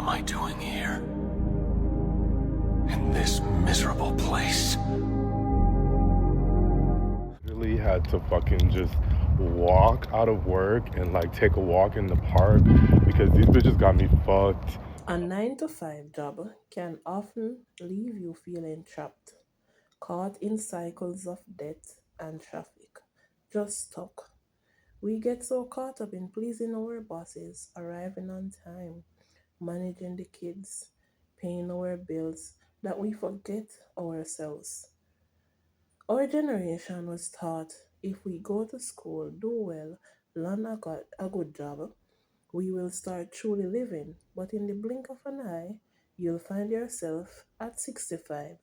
am I doing here? In this miserable place? Really had to fucking just walk out of work and like take a walk in the park because these bitches got me fucked. A 9 to 5 job can often leave you feeling trapped, caught in cycles of debt and traffic, just stuck. We get so caught up in pleasing our bosses, arriving on time, managing the kids, paying our bills, that we forget ourselves. Our generation was taught if we go to school, do well, learn a good job, we will start truly living. But in the blink of an eye, you'll find yourself at 65,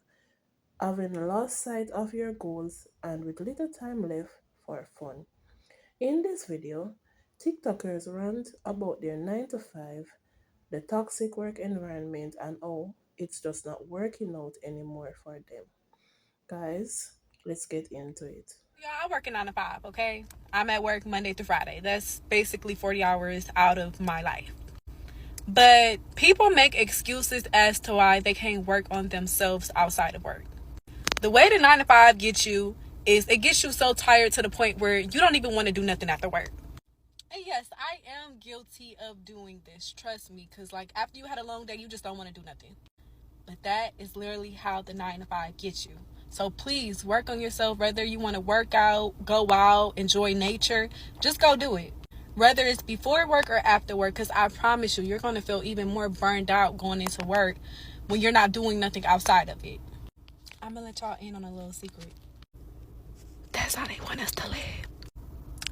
having lost sight of your goals and with little time left for fun. In this video, TikTokers rant about their 9 to 5, the toxic work environment, and how it's just not working out anymore for them. Guys, let's get into it. Yeah, I work a 9 to 5, okay? I'm at work Monday through Friday. That's basically 40 hours out of my life. But people make excuses as to why they can't work on themselves outside of work. The way the 9 to 5 gets you is it gets you so tired to the point where you don't even want to do nothing after work. And yes, I am guilty of doing this. Trust me, because like after you had a long day, you just don't want to do nothing. But that is literally how the 9 to 5 gets you. So please work on yourself. Whether you want to work out, go out, enjoy nature, just go do it. Whether it's before work or after work, because I promise you, you're going to feel even more burned out going into work when you're not doing nothing outside of it. I'm going to let y'all in on a little secret. That's how they want us to live.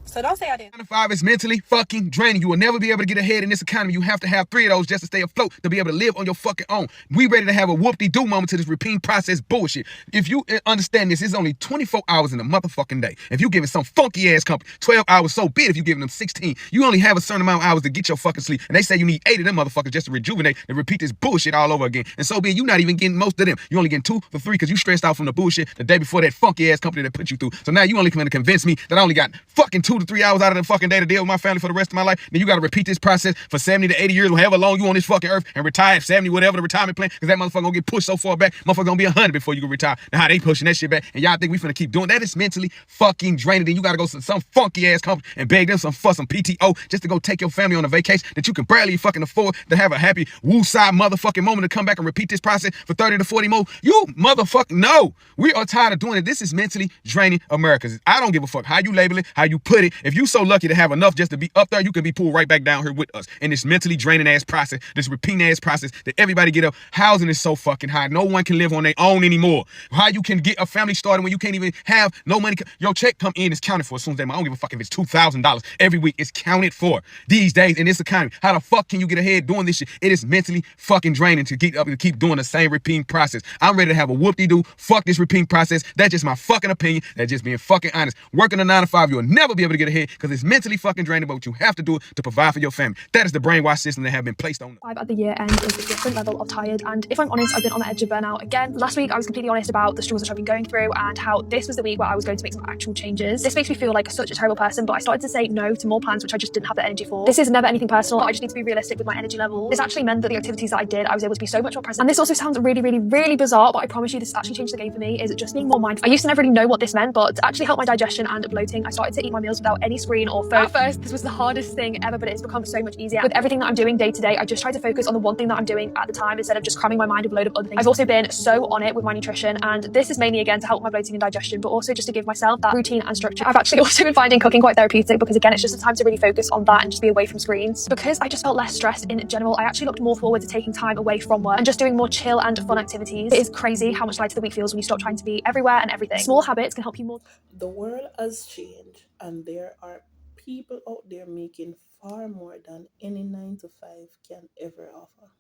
So don't say I didn't. 9 to 5 is mentally fucking draining. You will never be able to get ahead in this economy. You have to have 3 of those just to stay afloat, to be able to live on your fucking own. We ready to have a whoop-de-doo moment to this routine process bullshit. If you understand this, it's only 24 hours in a motherfucking day. If you giving some funky ass company 12 hours, so be it. If you giving them 16, you only have a certain amount of hours to get your fucking sleep. And they say you need 8 of them motherfuckers just to rejuvenate and repeat this bullshit all over again. And so be it. You not even getting most of them. You only getting 2 or 3 because you stressed out from the bullshit the day before that funky ass company that put you through. So now you only coming to convince me that I only got fucking 2 to 3 hours out of the fucking day to deal with my family for the rest of my life. Then you got to repeat this process for 70 to 80 years, however long you on this fucking earth, and retire at 70, whatever the retirement plan, because that motherfucker gonna get pushed so far back, motherfucker gonna be 100 before you can retire. Now how they pushing that shit back, and y'all think we finna keep doing that? Is mentally fucking draining. Then you gotta go to some funky ass company and beg them some PTO just to go take your family on a vacation that you can barely fucking afford to have a happy woo-side motherfucking moment to come back and repeat this process for 30 to 40 more. You motherfucker, no. We are tired of doing it. This is mentally draining America. I don't give a fuck how you label it, how you put it. If you so lucky to have enough just to be up there, you can be pulled right back down here with us. And this mentally draining ass process, this repeating ass process that everybody get up. Housing is so fucking high. No one can live on their own anymore. How you can get a family started when you can't even have no money? Your check come in, is counted for as soon as they. I don't give a fuck if it's $2,000 every week. It's counted for these days in this economy. How the fuck can you get ahead doing this shit? It is mentally fucking draining to get up and keep doing the same repeating process. I'm ready to have a whoop-de-doo. Fuck this repeating process. That's just my fucking opinion. That's just being fucking honest. Working a 9 to 5, you'll never be able to get ahead because it's mentally fucking draining, but you have to do it to provide for your family. That is the brainwash system that have been placed on. 5 at the year end is a different level of tired, and if I'm honest, I've been on the edge of burnout again. Last week I was completely honest about the struggles that I've been going through and how this was the week where I was going to make some actual changes. This makes me feel like such a terrible person, but I started to say no to more plans which I just didn't have the energy for. This is never anything personal. I just need to be realistic with my energy level. This actually meant that the activities that I did, I was able to be so much more present. And this also sounds really bizarre, but I promise you this actually changed the game for me, is just being more mindful. I used to never really know what this meant, but to actually help my digestion and bloating, I started to eat my meals without any screen or phone. At first, this was the hardest thing ever, but it's become so much easier. With everything that I'm doing day to day, I just try to focus on the one thing that I'm doing at the time instead of just cramming my mind with a load of other things. I've also been so on it with my nutrition, and this is mainly again to help my bloating and digestion, but also just to give myself that routine and structure. I've actually also been finding cooking quite therapeutic because again, it's just a time to really focus on that and just be away from screens. Because I just felt less stressed in general, I actually looked more forward to taking time away from work and just doing more chill and fun activities. It is crazy how much lighter the week feels when you stop trying to be everywhere and everything. Small habits can help you more. The world has changed, and there are people out there making far more than any 9 to 5 can ever offer.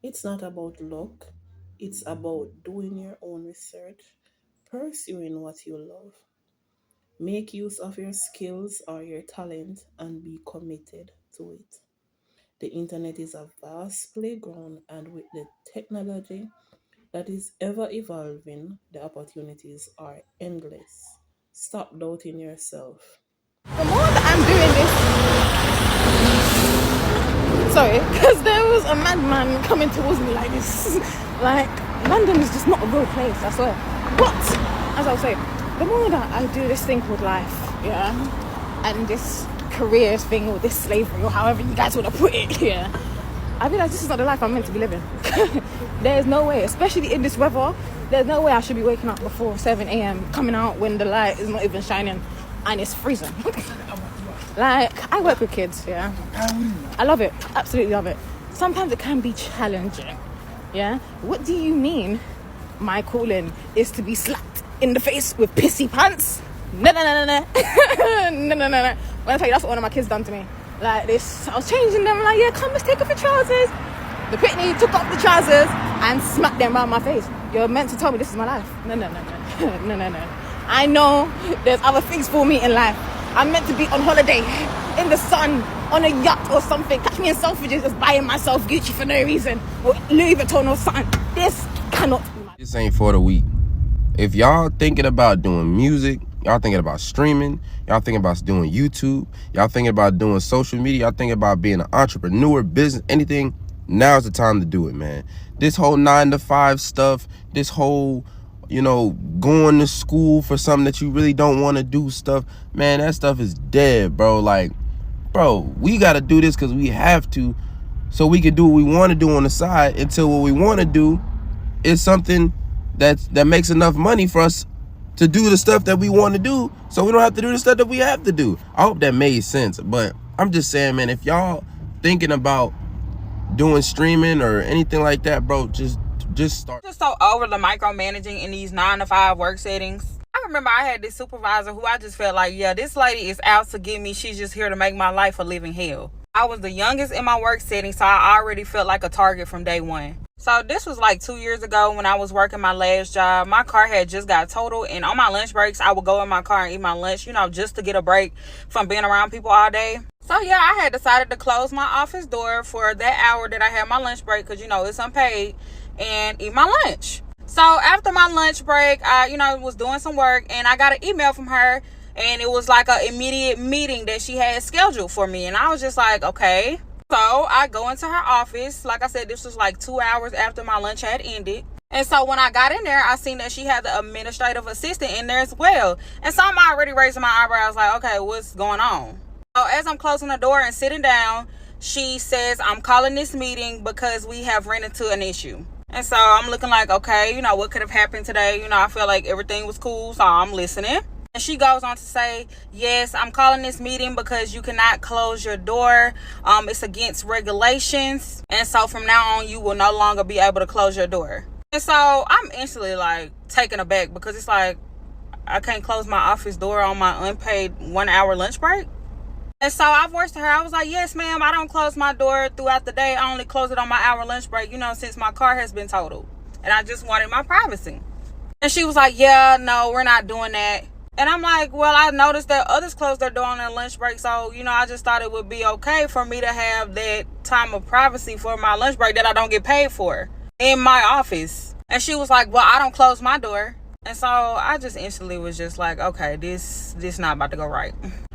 It's not about luck, it's about doing your own research, pursuing what you love. Make use of your skills or your talent and be committed to it. The internet is a vast playground, and with the technology that is ever evolving, the opportunities are endless. Stop doubting yourself. The more that I'm doing this, Sorry, because there was a madman coming towards me like this. Like, London is just not a real place, I swear. But, as I was saying, the more that I do this thing called life, yeah, and this career thing, or this slavery, or however you guys want to put it, yeah, I realize this is not the life I'm meant to be living. There's no way, especially in this weather, there's no way I should be waking up before 7 a.m, coming out when the light is not even shining and it's freezing. Like, I work with kids, yeah. I love it, absolutely love it. Sometimes it can be challenging, yeah. What do you mean my calling is to be slapped in the face with pissy pants? No. No. When I tell you, that's what one of my kids done to me. Like this, I was changing them, like, yeah, come, let's take off your trousers. The pitney took off the trousers and smacked them around my face. You're meant to tell me this is my life. No. No. I know there's other things for me in life. I'm meant to be on holiday, in the sun, on a yacht or something. Catch me in Selfridges just buying myself Gucci for no reason, or Louis Vuitton or something. This cannot be my... This ain't for the weak. If y'all thinking about doing music, y'all thinking about streaming, y'all thinking about doing YouTube, y'all thinking about doing social media, y'all thinking about being an entrepreneur, business, anything, now's the time to do it, man. This whole 9-to-5 stuff, this whole, going to school for something that you really don't want to do stuff, man, that stuff is dead, bro. Like, bro, we got to do this because we have to, so we can do what we want to do on the side until what we want to do is something that makes enough money for us to do the stuff that we want to do, so we don't have to do the stuff that we have to do. I hope that made sense, but I'm just saying, man, if y'all thinking about doing streaming or anything like that, bro, just start. Just so over the micromanaging in these 9-to-5 work settings. I remember I had this supervisor who I just felt like, yeah, this lady is out to get me. She's just here to make my life a living hell. I was the youngest in my work setting, so I already felt like a target from day one. So this was like 2 years ago when I was working my last job. My car had just got totaled, and on my lunch breaks, I would go in my car and eat my lunch, just to get a break from being around people all day. So yeah, I had decided to close my office door for that hour that I had my lunch break, because, it's unpaid, and eat my lunch. So after my lunch break, I, was doing some work, and I got an email from her, and it was like an immediate meeting that she had scheduled for me. And I was just like, okay. So I go into her office. Like I said, this was like 2 hours after my lunch had ended. And so when I got in there, I seen that she had the administrative assistant in there as well. And so I'm already raising my eyebrows like, okay, what's going on? So as I'm closing the door and sitting down, she says, I'm calling this meeting because we have run into an issue. And so I'm looking like, okay, what could have happened today? I feel like everything was cool, so I'm listening. And she goes on to say, yes, I'm calling this meeting because you cannot close your door. It's against regulations. And so from now on, you will no longer be able to close your door. And so I'm instantly like taken aback, because it's like, I can't close my office door on my unpaid 1 hour lunch break. And so I voiced to her, I was like, yes, ma'am, I don't close my door throughout the day. I only close it on my hour lunch break, since my car has been totaled. And I just wanted my privacy. And she was like, yeah, no, we're not doing that. And I'm like, well, I noticed that others close their door on their lunch break. So, I just thought it would be okay for me to have that time of privacy for my lunch break that I don't get paid for in my office. And she was like, well, I don't close my door. And so I just instantly was just like, okay, this not about to go right.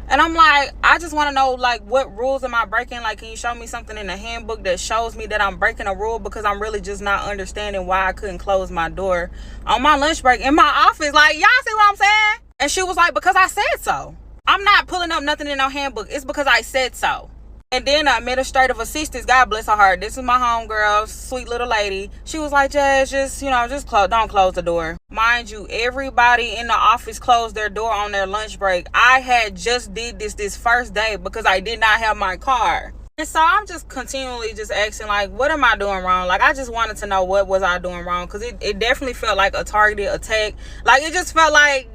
And I'm like, I just want to know, like, what rules am I breaking? Like, can you show me something in the handbook that shows me that I'm breaking a rule? Because I'm really just not understanding why I couldn't close my door on my lunch break in my office. Like, y'all see what I'm saying? And she was like, because I said so. I'm not pulling up nothing in no handbook. It's because I said so. And then the administrative assistant, God bless her heart, this is my homegirl, sweet little lady. She was like, Jazz, don't close the door. Mind you, everybody in the office closed their door on their lunch break. I had just did this first day because I did not have my car. And so I'm just continually just asking, like, what am I doing wrong? Like, I just wanted to know what was I doing wrong, because it definitely felt like a targeted attack. Like, it just felt like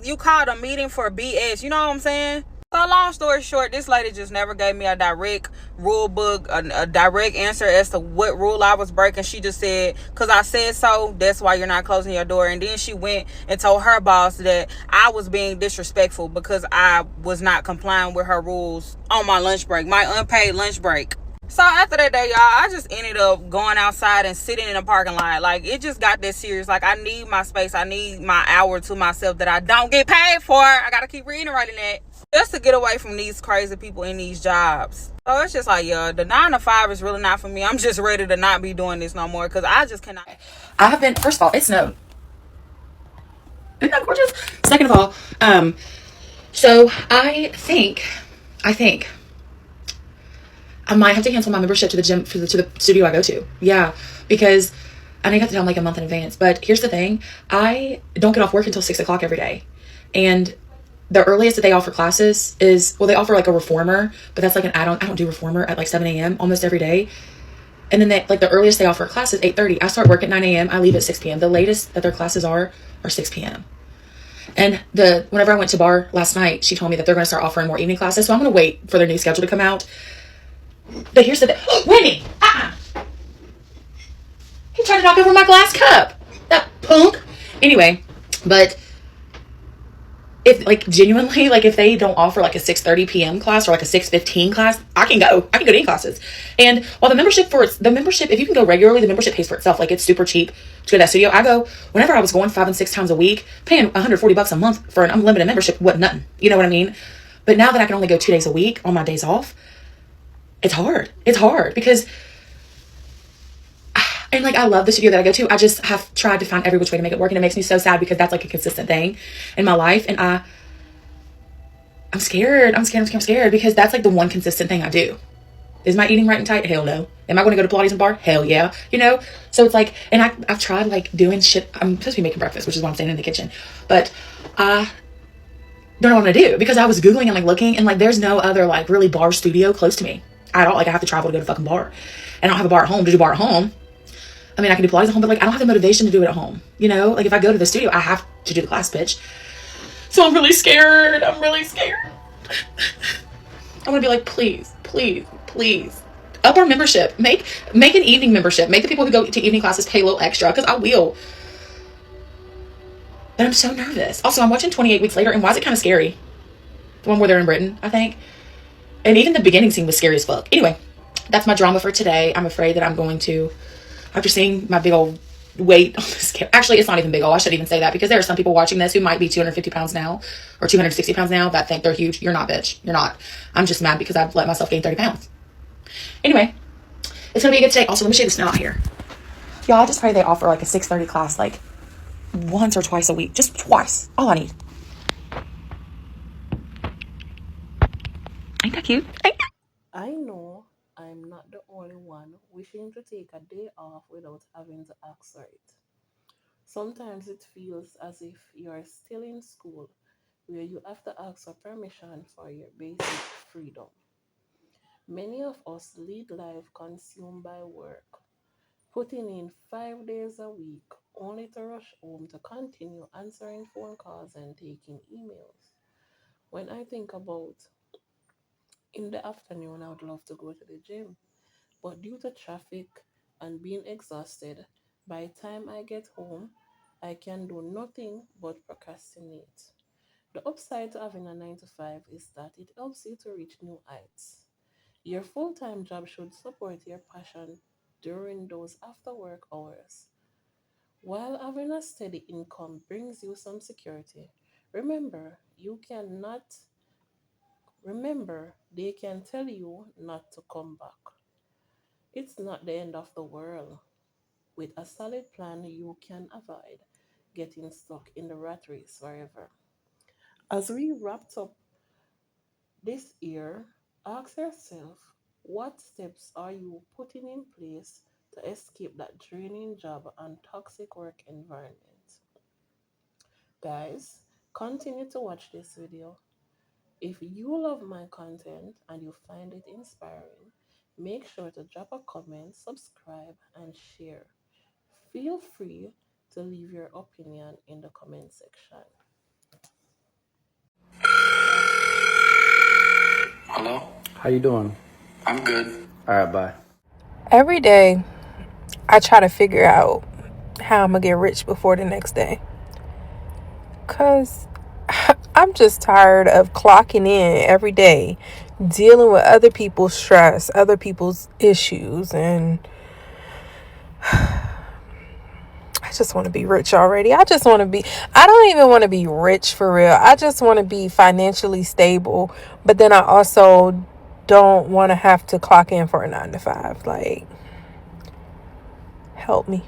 you called a meeting for BS. You know what I'm saying? So long story short, this lady just never gave me a direct rule book, a direct answer as to what rule I was breaking. She just said, because I said so, that's why you're not closing your door. And then she went and told her boss that I was being disrespectful because I was not complying with her rules on my lunch break, my unpaid lunch break. So after that day, y'all, I just ended up going outside and sitting in a parking lot. Like, it just got that serious. Like, I need my space. I need my hour to myself that I don't get paid for. I got to keep reiterating that. Just to get away from these crazy people in these jobs. So it's just like, yeah, the 9 to 5 is really not for me. I'm just ready to not be doing this no more because I just cannot. I have been, first of all, it snowed. Isn't that gorgeous? Second of all, so I think I might have to cancel my membership to the gym, to the studio I go to. Yeah, because I know you have to tell them like a month in advance. But here's the thing. I don't get off work until 6 o'clock every day. And the earliest that they offer classes is, well, they offer like a reformer, but that's like an add-on. I don't do reformer at like 7 a.m. almost every day. And then they, like the earliest they offer a class is 8:30. I start work at 9 a.m. I leave at 6 p.m. The latest that their classes are 6 p.m. And whenever I went to bar last night, she told me that they're going to start offering more evening classes. So I'm going to wait for their new schedule to come out. But here's the thing. Winnie! He tried to knock over my glass cup. That punk. Anyway, but if like genuinely, like if they don't offer like a 6:30 p.m. class or like a 6:15 class, I can go to any classes. And while the membership, if you can go regularly, the membership pays for itself. Like it's super cheap to go to that studio. I go whenever I was going 5 and 6 times a week, paying $140 a month for an unlimited membership wasn't nothing. You know what I mean? But now that I can only go 2 days a week on my days off, it's hard. It's hard because, and like I love the studio that I go to. I just have tried to find every which way to make it work, and it makes me so sad because that's like a consistent thing in my life, and I'm scared. I'm scared because that's like the one consistent thing I do. Is my eating right and tight? Hell no. Am I going to go to Pilates and bar? Hell yeah. You know? So it's like, and I've tried like doing shit. I'm supposed to be making breakfast, which is why I'm standing in the kitchen, but I don't know what to do because I was Googling and like looking, and like there's no other like really bar studio close to me at all. Like I have to travel to go to fucking bar, and I don't have a bar at home. To do bar at home, I mean, I can do Pilates at home, but like I don't have the motivation to do it at home. You know, like if I go to the studio, I have to do the class pitch. So I'm really scared. I'm gonna be like, please, up our membership. Make an evening membership. Make the people who go to evening classes pay a little extra, because I will. But I'm so nervous. Also, I'm watching 28 Weeks Later, and why is it kind of scary? The one where they're in Britain, I think. And even the beginning scene was scary as fuck. Anyway, that's my drama for today. I'm afraid that I'm going to, after seeing my big old weight on this camera. Actually, it's not even big old. I shouldn't even say that, because there are some people watching this who might be 250 pounds now or 260 pounds now that think they're huge. You're not, bitch. You're not. I'm just mad because I've let myself gain 30 pounds. Anyway, it's going to be a good day. Also, let me show you the snow out here. Y'all, I just pray they offer like a 6:30 class like once or twice a week. Just twice. All I need. Ain't that cute? I know I'm not the only one wishing to take a day off without having to ask for it. Sometimes it feels as if you're still in school, where you have to ask for permission for your basic freedom. Many of us lead life consumed by work, putting in 5 days a week only to rush home to continue answering phone calls and taking emails. When I think about in the afternoon, I would love to go to the gym, but due to traffic and being exhausted, by the time I get home, I can do nothing but procrastinate. The upside to having a 9 to 5 is that it helps you to reach new heights. Your full time job should support your passion during those after work hours. While having a steady income brings you some security, remember you cannot remember they can tell you not to come back. It's not the end of the world. With a solid plan, you can avoid getting stuck in the rat race forever. As we wrapped up this year, ask yourself, what steps are you putting in place to escape that draining job and toxic work environment? Guys, continue to watch this video. If you love my content and you find it inspiring, make sure to drop a comment, subscribe, and share. Feel free to leave your opinion in the comment section. Hello? How you doing? I'm good. All right, bye. Every day, I try to figure out how I'm going to get rich before the next day. Because I'm just tired of clocking in every day, dealing with other people's stress, other people's issues, and I just want to be rich already. I don't even want to be rich for real. I just want to be financially stable. But then I also don't want to have to clock in for a 9 to 5. Like, help me.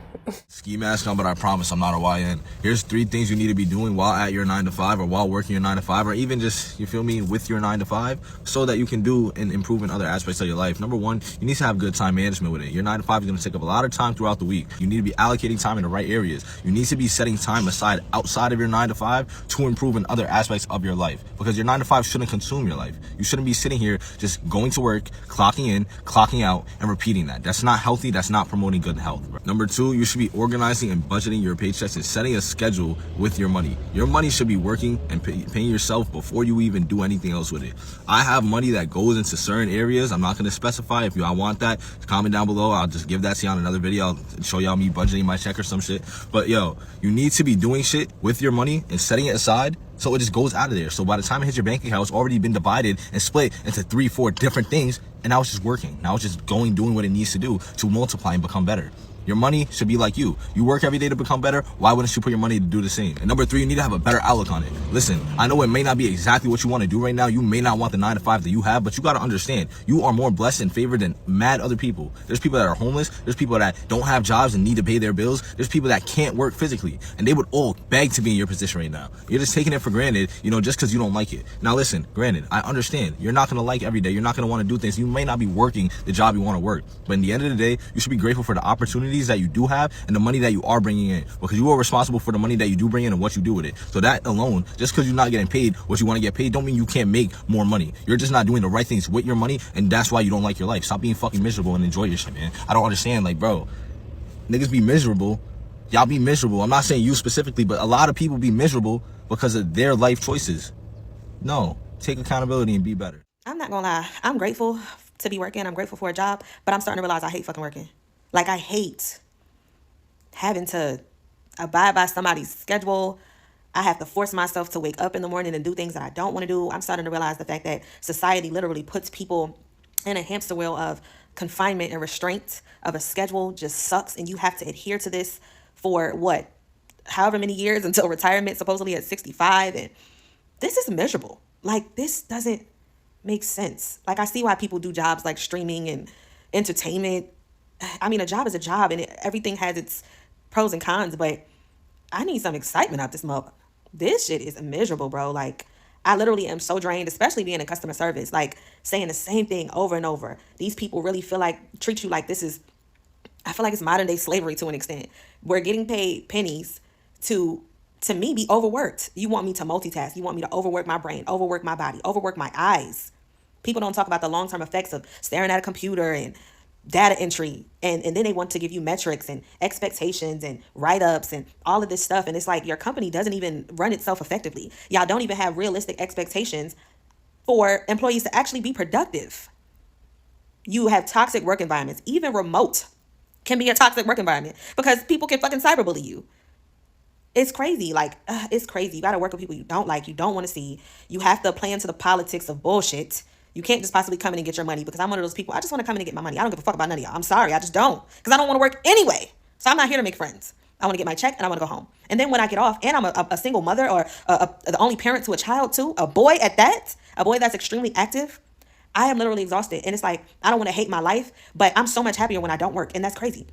Ski mask on, but I promise I'm not a YN. Here's 3 things you need to be doing while at your 9 to 5 or while working your 9 to 5 or even just, you feel me, with your 9 to 5 so that you can do and improve in other aspects of your life. Number 1, you need to have good time management with it. Your 9 to 5 is going to take up a lot of time throughout the week. You need to be allocating time in the right areas. You need to be setting time aside outside of your 9 to 5 to improve in other aspects of your life because your 9 to 5 shouldn't consume your life. You shouldn't be sitting here just going to work, clocking in, clocking out, and repeating that. That's not healthy. That's not promoting good health. Number 2, you should be organizing and budgeting your paychecks and setting a schedule with your money. Your money should be working and paying yourself before you even do anything else with it. I have money that goes into certain areas. I'm not going to specify. If y'all want that, comment down below. I'll just give that to y'all in another video. I'll show y'all me budgeting my check or some shit. But yo, you need to be doing shit with your money and setting it aside so it just goes out of there. So by the time it hits your bank account, it's already been divided and split into 3, 4 different things. And now it's just working. Now it's just doing what it needs to do to multiply and become better. Your money should be like you. You work every day to become better. Why wouldn't you put your money to do the same? And number 3, you need to have a better outlook on it. Listen, I know it may not be exactly what you want to do right now. You may not want the 9 to 5 that you have, but you got to understand you are more blessed and favored than mad other people. There's people that are homeless. There's people that don't have jobs and need to pay their bills. There's people that can't work physically, and they would all beg to be in your position right now. You're just taking it for granted, just because you don't like it. Now listen, granted, I understand you're not going to like every day. You're not going to want to do things. You may not be working the job you want to work, but in the end of the day, you should be grateful for the opportunities that you do have and the money that you are bringing in, because you are responsible for the money that you do bring in and what you do with it. So that alone, just because you're not getting paid what you want to get paid, don't mean you can't make more money. You're just not doing the right things with your money, and that's why you don't like your life. Stop being fucking miserable and enjoy your shit, man. I don't understand, like, bro, niggas be miserable. Y'all be miserable. I'm not saying you specifically, but a lot of people be miserable because of their life choices. No, take accountability and be better. I'm not gonna lie. I'm grateful to be working. I'm grateful for a job, but I'm starting to realize I hate fucking working. Like, I hate having to abide by somebody's schedule. I have to force myself to wake up in the morning and do things that I don't want to do. I'm starting to realize the fact that society literally puts people in a hamster wheel of confinement and restraint of a schedule just sucks. And you have to adhere to this for what? However many years until retirement, supposedly at 65. And this is miserable. Like, this doesn't make sense. Like, I see why people do jobs like streaming and entertainment. I mean, a job is a job, and everything has its pros and cons, but I need some excitement out this mother. This shit is miserable, bro. Like, I literally am so drained, especially being in customer service, like saying the same thing over and over. These people really treat you like this is, I feel like it's modern day slavery to an extent. We're getting paid pennies to me be overworked. You want me to multitask. You want me to overwork my brain, overwork my body, overwork my eyes. People don't talk about the long-term effects of staring at a computer and data entry, and then they want to give you metrics and expectations and write-ups and all of this stuff. And it's like your company doesn't even run itself effectively. Y'all don't even have realistic expectations for employees to actually be productive. You have toxic work environments. Even remote can be a toxic work environment because people can fucking cyberbully you. It's crazy. Like, it's crazy. You got to work with people you don't like, you don't want to see. You have to play into the politics of bullshit. You can't just possibly come in and get your money, because I'm one of those people. I just want to come in and get my money. I don't give a fuck about none of y'all. I'm sorry. I just don't, because I don't want to work anyway. So I'm not here to make friends. I want to get my check and I want to go home. And then when I get off, and I'm a single mother, or the only parent to a child too, a boy at that, a boy that's extremely active, I am literally exhausted. And it's like, I don't want to hate my life, but I'm so much happier when I don't work. And that's crazy.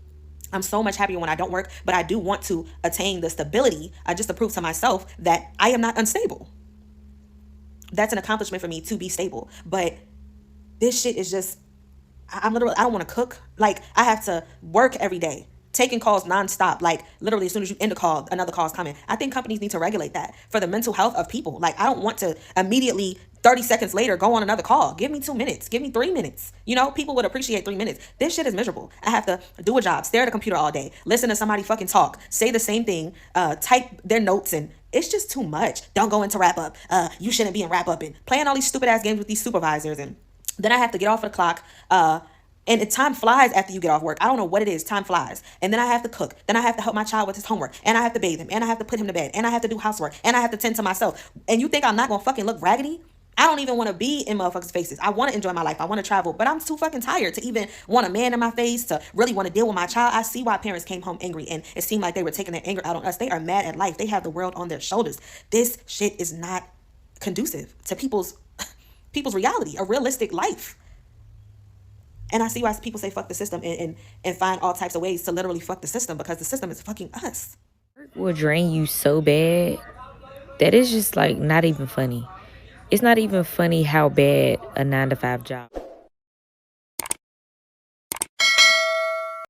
I'm so much happier when I don't work, but I do want to attain the stability just to prove to myself that I am not unstable. That's an accomplishment for me, to be stable. But this shit is just, I don't want to cook. Like, I have to work every day, taking calls nonstop. Like, literally, as soon as you end a call, another call is coming. I think companies need to regulate that for the mental health of people. Like, I don't want to immediately 30 seconds later go on another call. Give me 2 minutes. Give me 3 minutes. People would appreciate 3 minutes. This shit is miserable. I have to do a job, stare at a computer all day, listen to somebody fucking talk, say the same thing, type their notes, and it's just too much. Don't go into wrap up. You shouldn't be in wrap up, and playing all these stupid ass games with these supervisors. And then I have to get off of the clock. And time flies after you get off work. I don't know what it is. Time flies. And then I have to cook. Then I have to help my child with his homework. And I have to bathe him. And I have to put him to bed. And I have to do housework. And I have to tend to myself. And you think I'm not going to fucking look raggedy? I don't even want to be in motherfuckers' faces. I want to enjoy my life. I want to travel. But I'm too fucking tired to even want a man in my face, to really want to deal with my child. I see why parents came home angry. And it seemed like they were taking their anger out on us. They are mad at life. They have the world on their shoulders. This shit is not conducive to people's reality, a realistic life. And I see why people say fuck the system and find all types of ways to literally fuck the system, because the system is fucking us. Will drain you so bad that it's just like not even funny. It's not even funny how bad a 9-to-5 job.